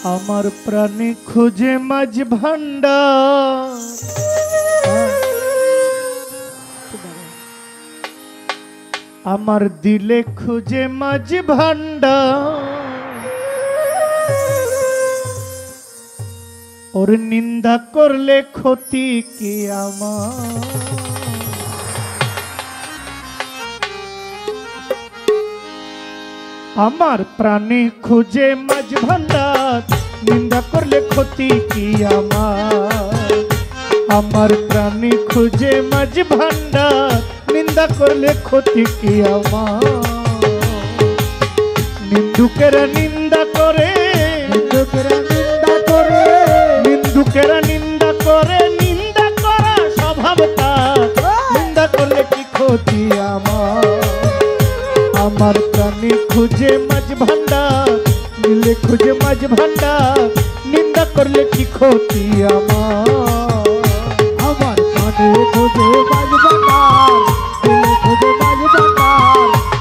আমার প্রাণে খুঁজে মাঝ ভান্ডার, আমার দিলে খুঁজে মাঝ ভান্ডার, ওর নিন্দা করলে ক্ষতি কি আমার। আমার প্রাণে খুঁজে মাঝ ভান্ডার, নিন্দা করলে ক্ষতি কি আমার। আমার প্রাণে খুঁজে মাঝ ভান্ডার, নিন্দা করলে ক্ষতি কি আমার। নিন্দুকেরা নিন্দা করে, নিন্দুকেরা নিন্দা করে, নিন্দুকেরা নিন্দা করে, নিন্দা করা স্বভাব তার, নিন্দা করলে কি ক্ষতি আমার। আমার প্রাণে খুঁজে মাঝ ভান্ডার, দিলে খুঁজে মাঝ ভান্ডার, নিন্দা করলে কি ক্ষতি আমার। আমার প্রাণে খুঁজে মাঝ ভান্ডার, দিলে খুঁজে মাঝ ভান্ডার,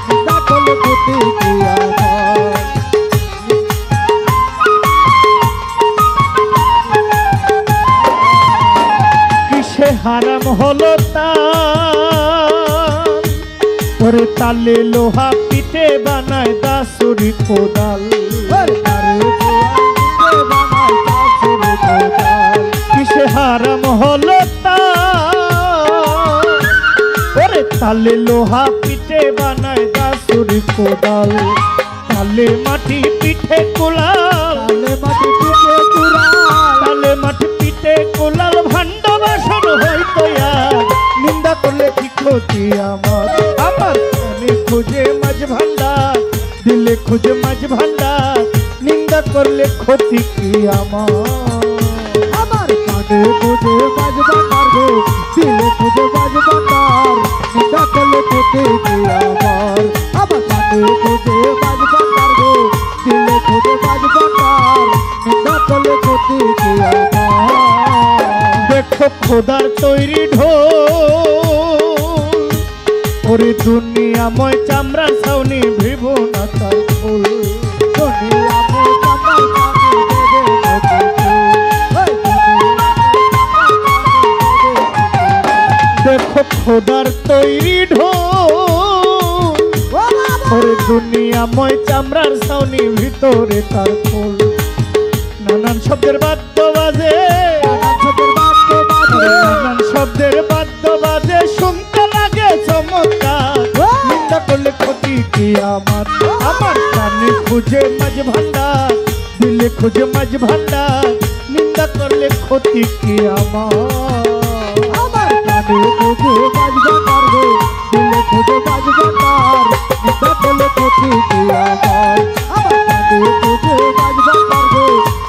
নিন্দা করলে ক্ষতি কি আমার। কিসে হারাম হলো তার, ওরে তালে লোহা পিঠে বানায় দাসুরি কোদাল। কিসে হারাম হলো তার, ওরে তালে লোহা পিঠে বানায় দাসুরি কোদাল। তালে মাটি পিঠে কোলাল, তালে মাটি পিঠে কুড়াল, তালে মাটি পিঠে কোলাল, ভাণ্ড বাসন হইতো আর, নিন্দা করলে কি ক্ষতি আমার। আমার প্রাণে খুঁজে মাঝ ভান্ডার, দিলে খুঁজে মাঝ ভান্ডার, নিন্দা করলে ক্ষতি কি আমার। আমার প্রাণে খুঁজে মাঝ ভান্ডার গো, দিলে খুঁজে মাঝ ভান্ডার, নিন্দা করলে ক্ষতি কি আমার। আমার প্রাণে খুঁজে মাঝ ভান্ডার গো, দিলে খুঁজে মাঝ ভান্ডার, নিন্দা করলে ক্ষতি কি আমার। দেখো খোদার তৈরি ঢোল, ওরে দুনিয়াময় চামড়ার ছাউনি ভিভ না তার ফুল। দুনিয়াময় চামড়ার ছাউনি দেবে নদী ফুল, দেখো খোদার তৈরি ঢোল, ওরে দুনিয়াময় চামড়ার ছাউনি ভিতরে তার ফুল। নানান শব্দের বাদ্য বাজে, নানান শব্দের বাদ্য বাজে, শুনতে লাগে চমৎকার, নিন্দা করলে ক্ষতি কি আমার। আমার প্রাণে খুঁজে মাঝ ভান্ডার, দিলে খুঁজে মাঝ ভান্ডার, নিন্দা করলে ক্ষতি কি আমার। আমার প্রাণে খুঁজে মাঝ ভান্ডার গো, দিলে খুঁজে মাঝ ভান্ডার, নিন্দা করলে ক্ষতি কি আমার। আমার প্রাণে খুঁজে মাঝ ভান্ডার গো,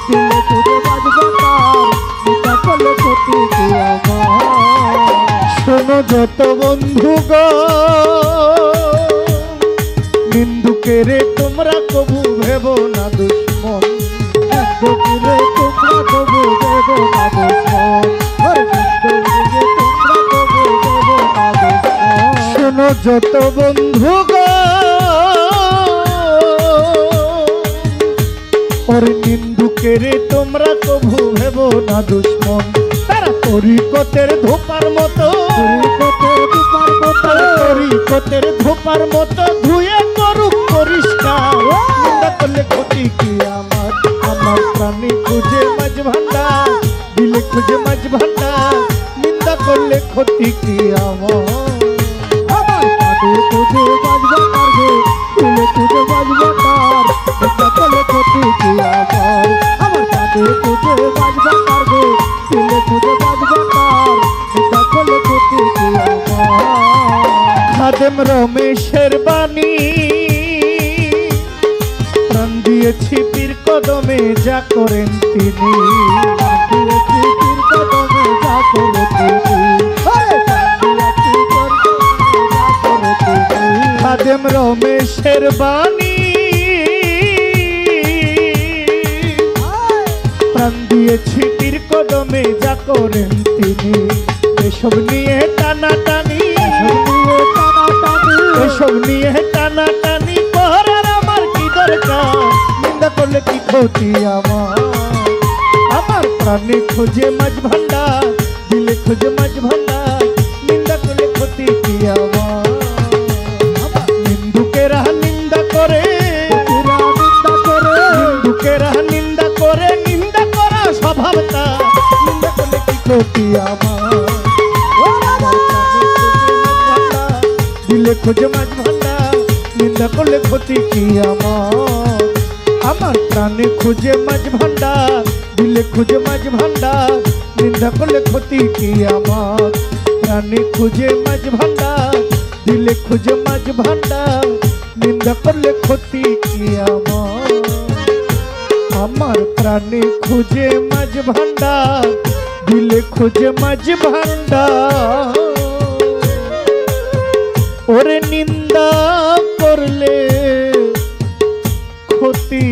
দিলে খুঁজে মাঝ ভান্ডার, নিন্দা করলে ক্ষতি কি আমার। শোনো যত বন্ধুগণ, নিন্দুকেরে তোমরা কবু ভেব না দুশ্মন। নিন্দুকেরে তোমরা কবু ভেব না দুশ্মন, নিন্দুকেরে তোমরা কবু ভেব না দুশ্মন। শোনো যত বন্ধুগণ, ওরে নিন্দুকেরে তোমরা কবু ভেব না দুশ্মন। তারা তরিকতের ধোপার মতো, তরিকতের ধোপার মতো ধুয়ে করুক পরিষ্কার, নিন্দা করলে ক্ষতি কি আমার। আমার প্রাণে খুঁজে মাঝ ভান্ডার, দিলে খুঁজে মাঝ ভান্ডার, নিন্দা করলে ক্ষতি কি আমার। আমার প্রাণে খুঁজে মাঝ ভান্ডার গো, দিলে খুঁজে মাঝ ভান্ডার, নিন্দা করলে ক্ষতি কি আমার। আমার প্রাণে খুঁজে মাঝ ভান্ডার গো, দিলে খুঁজে মাঝ ভান্ডার, নিন্দা করলে ক্ষতি কি আমার। খাদেম রমেশের বাণী, প্রাণ দিয়েছি পীর কদমে, যা করেন তিনি। দিয়েছি পীর কদমে, যা করে তিনি। দিয়েছি পীর কদমে, যা করে তিনি। খাদেম রমেশের বাণী, প্রাণ দিয়েছি পীর কদমে, যা করেন তিনি। এসব নিয়ে টানাটানি, এসব নিয়ে টানাটানি করার আমার কি দরকার। নিন্দা করলে কি ক্ষতি আমার প্রাণে খোঁজে মাঝ ভান্ডার দিলে খোঁজে মাঝ ভান্ডার নিন্দা করলে ক্ষতি কি আমার নিন্দুকেরা নিন্দা করে নিন্দুকেরা নিন্দা করে নিন্দা করা স্বভাবতা নিন্দা করলে কি ক্ষতি আমার দিলে খোঁজে মাঝ ভান্ডার নিন্দা করলে ক্ষতি কি আমার প্রাণে খোঁজে মাঝ ভান্ডার দিলে খোঁজে মাঝ ভান্ডার নিন্দা করলে ক্ষতি কি আমার প্রাণে খোঁজে মাঝ ভান্ডার দিলে খোঁজে মাঝ ভান্ডার নিন্দা করলে ক্ষতি কি আমার প্রাণে খোঁজে মাঝ ভান্ডার দিলে খোঁজে মাঝ ভান্ডার ওরে নিন্দা করলে ক্ষতি